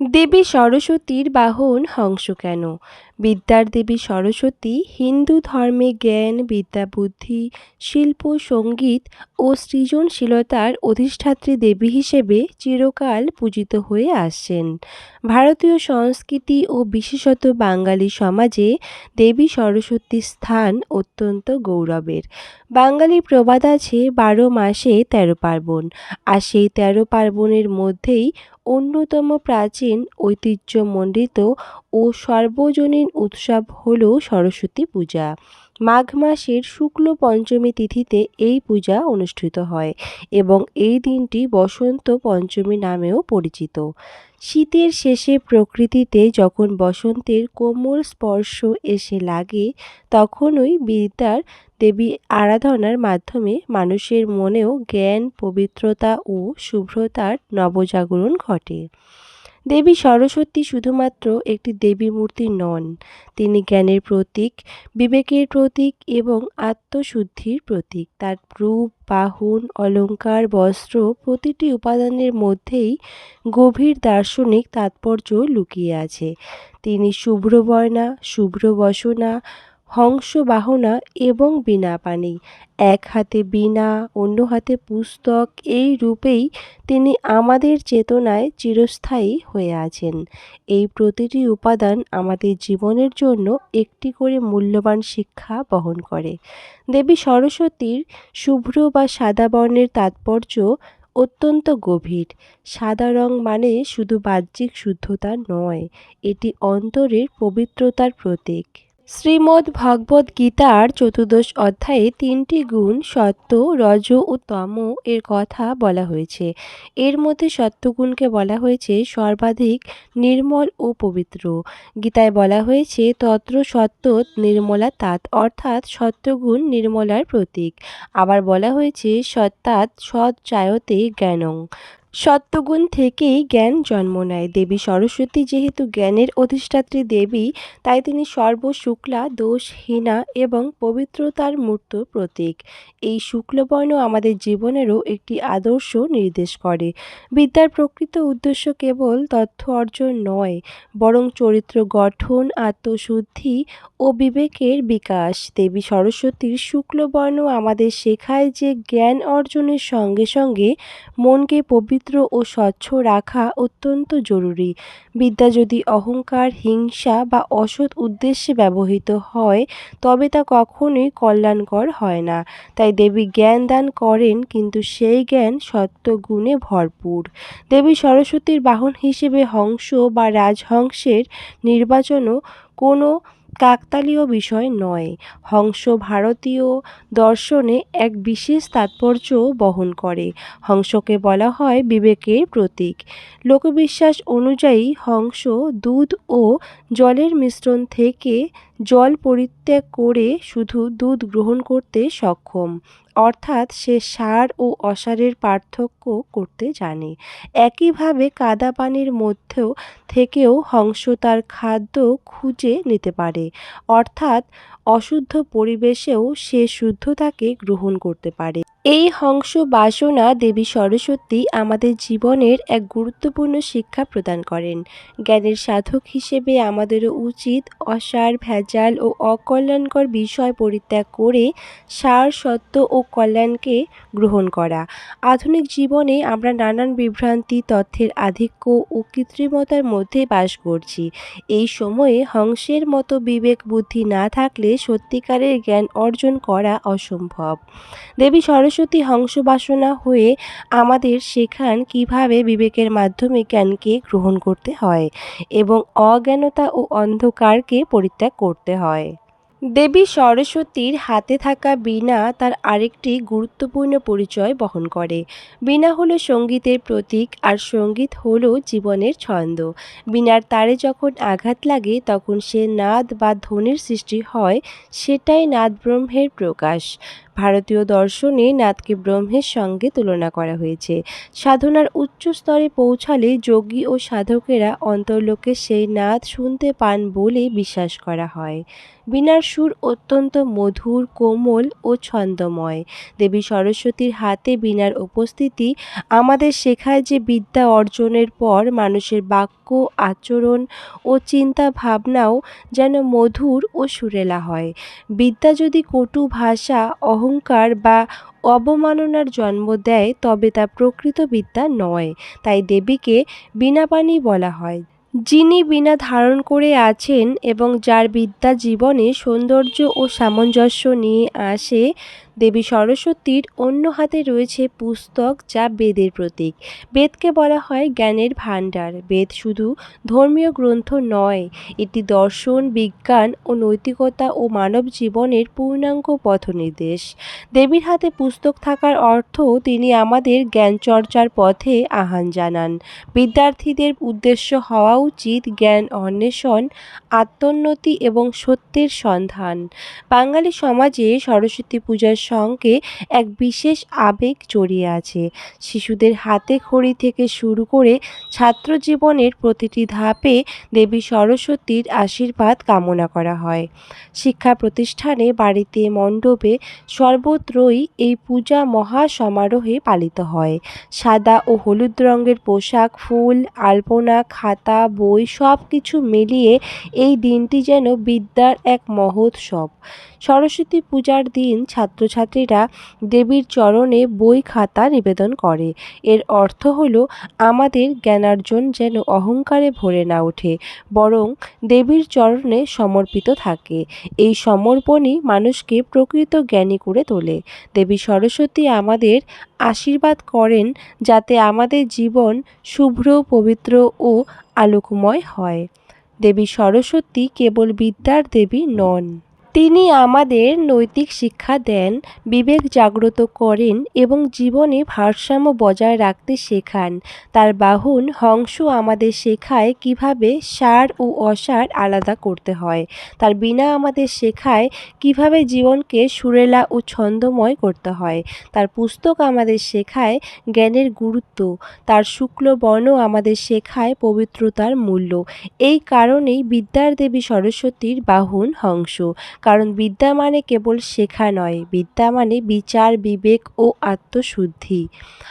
দেবী সরস্বতীর বাহন হংস কেন? বিদ্যার দেবী সরস্বতী হিন্দু ধর্মে জ্ঞান, বিদ্যা, বুদ্ধি, শিল্প, সঙ্গীত ও সৃজনশীলতার অধিষ্ঠাত্রী দেবী হিসেবে চিরকাল পূজিত হয়ে আসছেন। ভারতীয় সংস্কৃতি ও বিশেষত বাঙালি সমাজে দেবী সরস্বতীর স্থান অত্যন্ত গৌরবের। বাঙালি প্রবাদ আছে ১২ মাসে ১৩ পার্বণ, আর সেই ১৩ পার্বণের মধ্যেই অন্যতম প্রাচীন, ঐতিহ্যমণ্ডিত ও সর্বজনীন উৎসব হল সরস্বতী পূজা। মাঘ মাসের শুক্ল পঞ্চমী তিথিতে এই পূজা অনুষ্ঠিত হয় এবং এই দিনটি বসন্ত পঞ্চমী নামেও পরিচিত। শীতের শেষে প্রকৃতিতে যখন বসন্তের কোমল স্পর্শ এসে লাগে, তখনই বিদ্যার দেবী আরাধনার মাধ্যমে মানুষের মনেও জ্ঞান, পবিত্রতা ও শুভ্রতার নবজাগরণ ঘটে। দেবী সরস্বতী শুধুমাত্র একটি দেবী মূর্তি নন, তিনি জ্ঞানের প্রতীক, বিবেকের প্রতীক এবং আত্মশুদ্ধির প্রতীক। তার রূপ, বাহন, অলঙ্কার, বস্ত্র প্রতিটি উপাদানের মধ্যেই গভীর দার্শনিক তাৎপর্য লুকিয়ে আছে। তিনি শুভ্রবর্ণা, শুভ্রবসনা, হংস বাহনা এবং বীণাপাণি। এক হাতে বীণা, অন্য হাতে পুস্তক, এই রূপেই তিনি আমাদের চেতনায় চিরস্থায়ী হয়ে আছেন। এই প্রতিটি উপাদান আমাদের জীবনের জন্য একটি করে মূল্যবান শিক্ষা বহন করে। দেবী সরস্বতীর শুভ্র বা সাদা বর্ণের তাৎপর্য অত্যন্ত গভীর। সাদা রং মানে শুধু বাহ্যিক শুদ্ধতা নয়, এটি অন্তরের পবিত্রতার প্রতীক। শ্রীমদ্ ভগবদ্ গীতার ১৪দশ অধ্যায়ে ৩টি গুণ সত্ত্ব, রজ ও তম এর কথা বলা হয়েছে। এর মধ্যে সত্ত্বগুণকে বলা হয়েছে সর্বাধিক নির্মল ও পবিত্র। গীতায় বলা হয়েছে তত্র সত্ত্বত নির্মলা তাৎ, অর্থাৎ সত্ত্বগুণ নির্মলার প্রতীক। আবার বলা হয়েছে সত্তাৎ সৎ জায়তে জ্ঞানং, সত্ত্বগুণ থেকেই জ্ঞান জন্ম নেয়। দেবী সরস্বতী যেহেতু জ্ঞানের অধিষ্ঠাত্রী দেবী, তাই তিনি সর্বশুক্লা, দোষহীনা এবং পবিত্রতার মূর্ত প্রতীক। এই শুক্লবর্ণ আমাদের জীবনেরও একটি আদর্শ নির্দেশ করে। বিদ্যার প্রকৃত উদ্দেশ্য কেবল তথ্য অর্জন নয়, বরং চরিত্র গঠন, আত্মশুদ্ধি ও বিবেকের বিকাশ। দেবী সরস্বতীর শুক্লবর্ণ আমাদের শেখায় যে জ্ঞান অর্জনের সঙ্গে সঙ্গে মনকে পবিত্র ও স্বচ্ছ রাখা অত্যন্ত জরুরি। বিদ্যা যদি অহংকার, হিংসা বা অসৎ উদ্দেশ্যে ব্যবহৃত হয়, তবে তা কখনোই কল্যাণকর হয় না। তাই দেবী জ্ঞান দান করেন, কিন্তু সেই জ্ঞান সত্ত্বগুণে ভরপুর। দেবী সরস্বতীর বাহন হিসেবে হংস বা রাজহংসের নির্বাচনও কোনো কাকতালীয় বিষয় নয়। হংস ভারতীয় দর্শনে এক বিশেষ তাৎপর্য বহন করে। হংসকে বলা হয় বিবেকের প্রতীক। লোকবিশ্বাস অনুযায়ী হংস দুধ ও জলের মিশ্রণ থেকে জল পরিত্যাগ করে শুধু দুধ গ্রহণ করতে সক্ষম, অর্থাৎ সে সার ও অসারের পার্থক্য করতে জানে। একইভাবে কাদা পানির মধ্যেও থেকেও হংস তার খাদ্য খুঁজে নিতে পারে, অর্থাৎ অশুদ্ধ পরিবেশেও সে শুদ্ধতাকে গ্রহণ করতে পারে। এই হংস বাসনা দেবী সরস্বতী আমাদের জীবনের এক গুরুত্বপূর্ণ শিক্ষা প্রদান করেন। জ্ঞানের সাধক হিসেবে আমাদেরও উচিত অসার, ভেজাল ও অকল্যাণকর বিষয় পরিত্যাগ করে সার, সত্য ও কল্যাণকে গ্রহণ করা। আধুনিক জীবনে আমরা নানান বিভ্রান্তি, তথ্যের আধিক্য ও কৃত্রিমতার মধ্যে বাস করছি। এই সময়ে হংসের মতো বিবেক বুদ্ধি না থাকলে সত্যিকারের জ্ঞান অর্জন করা অসম্ভব। দেবী সরস্বতী হংস বাসনা হয়ে আমাদের শেখান কিভাবে বিবেকের মাধ্যমে জ্ঞানকে গ্রহণ করতে হয় এবং অজ্ঞানতা ও অন্ধকারকে পরিত্যাগ করতে হয়। দেবী সরস্বতীর হাতে থাকা বীণা তার আরেকটি গুরুত্বপূর্ণ পরিচয় বহন করে। বীণা হলো সঙ্গীতের প্রতীক, আর সঙ্গীত হলো জীবনের ছন্দ। বীণার তারে যখন আঘাত লাগে, তখন সে নাদ বা ধ্বনির সৃষ্টি হয়, সেটাই নাদব্রহ্মের প্রকাশ। ভারতীয় দর্শনে নাদকে ব্রহ্মের সঙ্গে তুলনা করা হয়েছে। সাধনার উচ্চ স্তরে পৌঁছালে যোগী ও সাধকেরা অন্তর্লোকে সেই নাদ শুনতে পান বলে বিশ্বাস করা হয়। বীণার সুর অত্যন্ত মধুর, কোমল ও ছন্দময়। দেবী সরস্বতীর হাতে বীণার উপস্থিতি আমাদের শেখায় যে বিদ্যা অর্জনের পর মানুষের বাক্য বাক্য, আচরণ ও চিন্তা ভাবনাও যেন মধুর ও সুরেলা হয়। বিদ্যা যদি কটু ভাষা, অহংকার বা অবমাননার জন্ম দেয় তবে তা প্রকৃত বিদ্যা নয়। তাই দেবীকে বীণাপাণি বলা হয়। যিনি বীণা ধারণ করে আছেন এবং যার বিদ্যা জীবনে সৌন্দর্য ও সামঞ্জস্য নিয়ে আসে। দেবী সরস্বতীর অন্য হাতে রয়েছে পুস্তক, যা বেদের প্রতীক। বেদকে বলা হয় জ্ঞানের ভাণ্ডার। বেদ শুধু ধর্মীয় গ্রন্থ নয়, এটি দর্শন, বিজ্ঞান ও নৈতিকতা ও মানব জীবনের পূর্ণাঙ্গ পথনির্দেশ। দেবীর হাতে পুস্তক থাকার অর্থ তিনি আমাদের জ্ঞান চর্চার পথে আহ্বান জানান। বিদ্যার্থীদের উদ্দেশ্য হওয়া উচিত জ্ঞান অন্বেষণ, আত্মোন্নতি এবং সত্যের সন্ধান। বাঙালি সমাজে সরস্বতী পূজার সঙ্গে এক বিশেষ আবেগ জড়িয়ে আছে। শিশুদের হাতে খড়ি থেকে শুরু করে ছাত্র জীবনের প্রতিটি ধাপে দেবী সরস্বতীর আশীর্বাদ কামনা করা হয়। শিক্ষা প্রতিষ্ঠানে, বাড়িতে, মণ্ডপে সর্বত্রই এই পূজা মহা সমারোহে পালিত হয়। সাদা ও হলুদ রঙের পোশাক, ফুল, আলপনা, খাতা, বই সব কিছু মিলিয়ে এই দিনটি যেন বিদ্যার এক মহোৎসব। সরস্বতী পূজার দিন ছাত্রছাত্রীরা দেবীর চরণে বই খাতা নিবেদন করে। এর অর্থ হলো আমাদের জ্ঞানার্জন যেন অহংকারে ভরে না ওঠে, বরং দেবীর চরণে সমর্পিত থাকে। এই সমর্পণই মানুষকে প্রকৃত জ্ঞানী করে তোলে। দেবী সরস্বতী আমাদের আশীর্বাদ করেন যাতে আমাদের জীবন শুভ্র, পবিত্র ও আলোকময় হয়। দেবী সরস্বতী কেবল বিদ্যার দেবী নন। তিনি আমাদের নৈতিক শিক্ষা দেন, বিবেক জাগ্রত করেন এবং জীবনে ভারসাম্য বজায় রাখতে শেখান। তার বাহন হংস আমাদের শেখায় কিভাবে সার ও অসার আলাদা করতে হয়। তার বীণা আমাদের শেখায় কিভাবে জীবনকে সুরেলা ও ছন্দময় করতে হয়। তার পুস্তক আমাদের শেখায় জ্ঞানের গুরুত্ব। তার শুক্ল বর্ণ আমাদের শেখায় পবিত্রতার মূল্য। এই কারণেই বিদ্যার দেবী সরস্বতীর বাহন হংস। কারণ বিদ্যা মানে কেবল শেখা নয়, বিদ্যা মানে বিচার, বিবেক ও আত্মশুদ্ধি।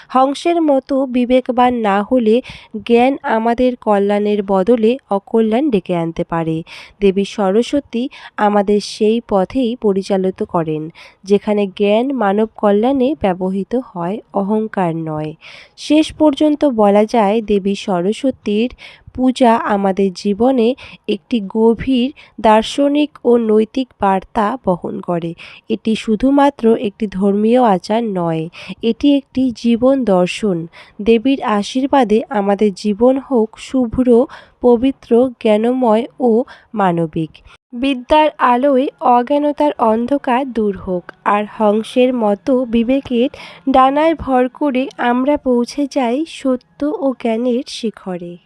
হংসের মতো বিবেকবান না হলে জ্ঞান আমাদের কল্যাণের বদলে অকল্যাণ ডেকে আনতে পারে। দেবী সরস্বতী আমাদের সেই পথেই পরিচালিত করেন যেখানে জ্ঞান মানব কল্যাণে ব্যবহৃত হয়, অহংকার নয়। শেষ পর্যন্ত বলা যায় দেবী সরস্বতীর পূজা আমাদের জীবনে একটি গভীর দার্শনিক ও নৈতিক বার্তা বহন করে। এটি শুধুমাত্র একটি ধর্মীয় আচার নয়, এটি একটি জীবন দর্শন। দেবীর আশীর্বাদে আমাদের জীবন হোক শুভ্র, পবিত্র, জ্ঞানময় ও মানবিক। বিদ্যার আলোয় অজ্ঞানতার অন্ধকার দূর হোক, আর হংসের মতো বিবেকের ডানায় ভর করে আমরা পৌঁছে যাই সত্য ও জ্ঞানের শিখরে।